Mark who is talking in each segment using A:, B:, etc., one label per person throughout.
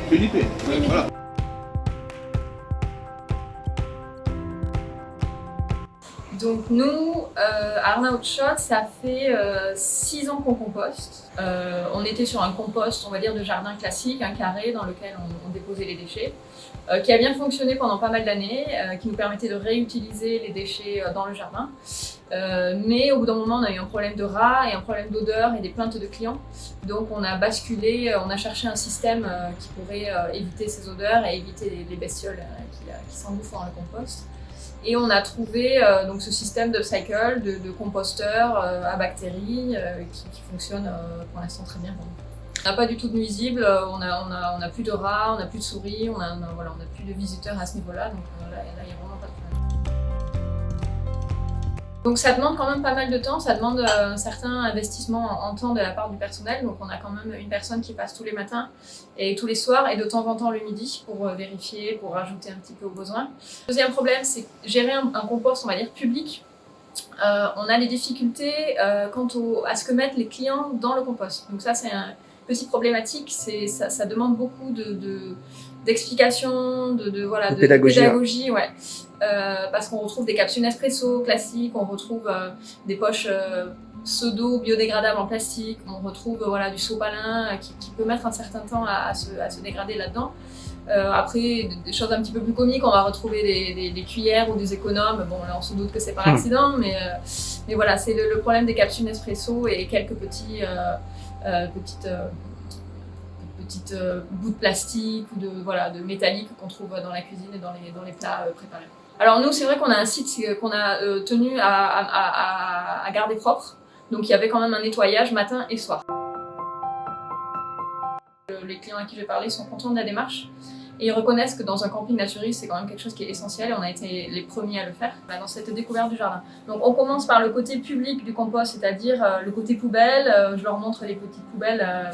A: Felipe, ouais, voilà.
B: Donc nous, Arnaud Shot, ça fait 6 ans qu'on composte. On était sur un compost, on va dire, de jardin classique, un carré dans lequel on déposait les déchets, qui a bien fonctionné pendant pas mal d'années, qui nous permettait de réutiliser les déchets dans le jardin. Mais au bout d'un moment, on a eu un problème de rats et un problème d'odeur et des plaintes de clients. Donc on a basculé, on a cherché un système qui pourrait éviter ces odeurs et éviter les bestioles qui s'engouffrent dans le compost. Et on a trouvé donc ce système d'upcycle, de composteur à bactéries qui fonctionne pour l'instant très bien. On n'a pas du tout de nuisibles, on a plus de rats, on n'a plus de souris, on a plus de visiteurs à ce niveau-là, donc là il n'y a vraiment pas de problème. Donc ça demande quand même pas mal de temps, ça demande un certain investissement en temps de la part du personnel. Donc on a quand même une personne qui passe tous les matins et tous les soirs et de temps en temps le midi pour vérifier, pour rajouter un petit peu au besoin. Deuxième problème, c'est gérer un compost, on va dire, public. On a les difficultés quant à ce que mettent les clients dans le compost. Donc ça c'est une petite problématique, ça demande beaucoup d'explications, de pédagogie, ouais. Parce qu'on retrouve des capsules Nespresso classiques, on retrouve des poches pseudo biodégradables en plastique, on retrouve du sopalin qui peut mettre un certain temps à se dégrader là-dedans. Après, des choses un petit peu plus comiques, on va retrouver des cuillères ou des économes. Bon, là, on se doute que c'est par accident, mais voilà, c'est le problème des capsules Nespresso et quelques petites bouts de plastique ou de métallique qu'on trouve dans la cuisine et dans les plats préparés. Alors nous, c'est vrai qu'on a un site qu'on a tenu à garder propre, donc il y avait quand même un nettoyage matin et soir. Les clients à qui j'ai parlé sont contents de la démarche et ils reconnaissent que dans un camping naturiste, c'est quand même quelque chose qui est essentiel et on a été les premiers à le faire dans cette découverte du jardin. Donc on commence par le côté public du compost, c'est-à-dire le côté poubelle. Je leur montre les petites poubelles,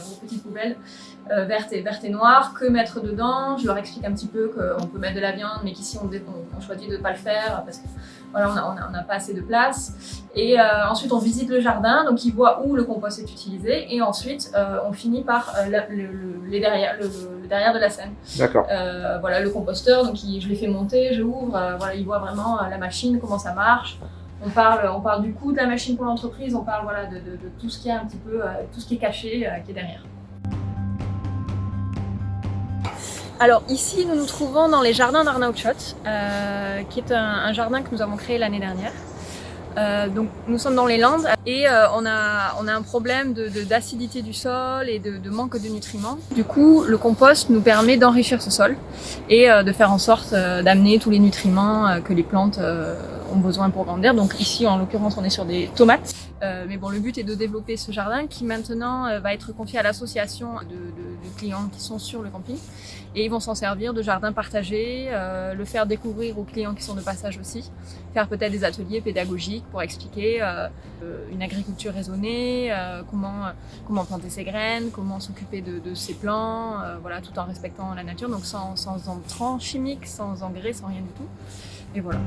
B: vertes et noires, que mettre dedans. Je leur explique un petit peu qu'on peut mettre de la viande, mais qu'ici on choisit de ne pas le faire parce que on n'a pas assez de place. Et ensuite on visite le jardin, donc ils voient où le compost est utilisé et ensuite on finit par le derrière de la scène.
C: D'accord.
B: Le composteur, donc je l'ai fait monter, je ouvre, ils voient vraiment la machine, comment ça marche. On parle du coût de la machine pour l'entreprise, on parle de tout ce qui est un petit peu, tout ce qui est caché, qui est derrière. Alors ici, nous nous trouvons dans les jardins d'Arnaud Shot, qui est un jardin que nous avons créé l'année dernière. Donc nous sommes dans les Landes et on a un problème d'acidité du sol et de manque de nutriments. Du coup, le compost nous permet d'enrichir ce sol et de faire en sorte d'amener tous les nutriments que les plantes ont besoin pour grandir. Donc ici, en l'occurrence, on est sur des tomates. Mais bon, le but est de développer ce jardin qui maintenant va être confié à l'association de clients qui sont sur le camping. Et ils vont s'en servir de jardin partagé, le faire découvrir aux clients qui sont de passage aussi, faire peut-être des ateliers pédagogiques pour expliquer une agriculture raisonnée, comment planter ses graines, comment s'occuper de ses plants, tout en respectant la nature, donc sans entrants chimiques, sans engrais, sans rien du tout. Et voilà.